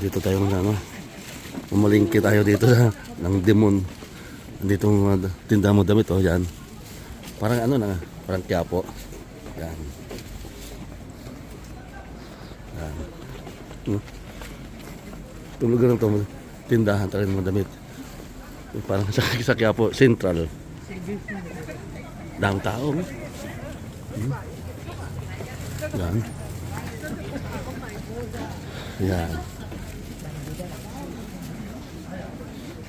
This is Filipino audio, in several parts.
Dito tayo ng ano, umalingki tayo dito sa ng Demon. Dito mga tindahan mo damit, oh, yan. Parang ano na, parang Quiapo. Yan. Yan. Tulugan ng to, tindahan talaga ng mga damit. Parang sa Quiapo Central. Dang tao. Yan. Yan.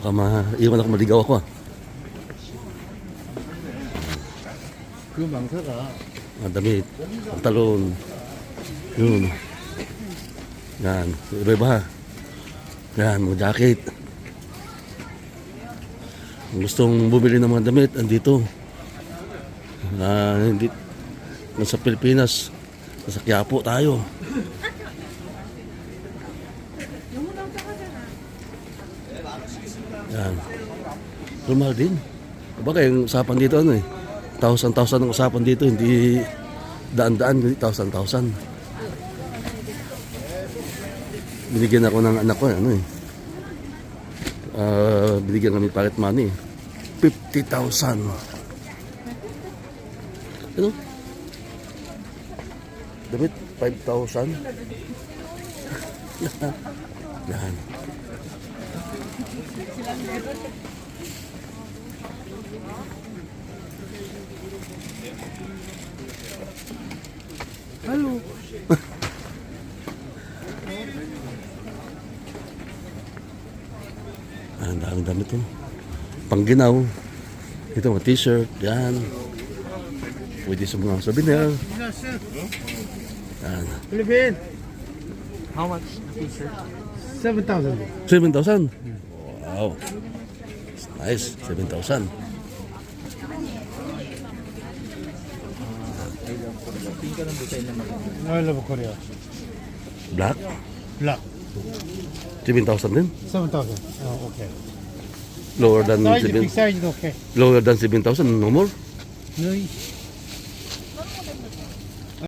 Baka maiwan ako, maligaw ako. Mga damit, pantalon. Yun. Yan. Iba-iba. Yan, mga jacket. Kung gustong bumili ng mga damit, andito. Hindi, nasa Pilipinas, nasa Quiapo tayo. Yan. Normal din. Baka yung usapan dito ano eh. 1,000 ang usapan dito, hindi daan-daan, hindi 1,000. Binigyan ako ng anak ko, ano eh. Binigyan kami pocket money. 50,000. Ano? Damit, 5,000. Yan. Halo. Ang dami-dami ito. Pangginaw. Ito mga t-shirt. Yan. Pwede sa mga souvenir. Yan. Philippine. How much t-shirt? 7,000. 7,000? Wow. Nice. 7,000. I love Korea. Black? Black. 7,000 din? 7,000. Oh, okay. Lower than Size, 7,000? big size is okay. Lower than 7,000? No more? No,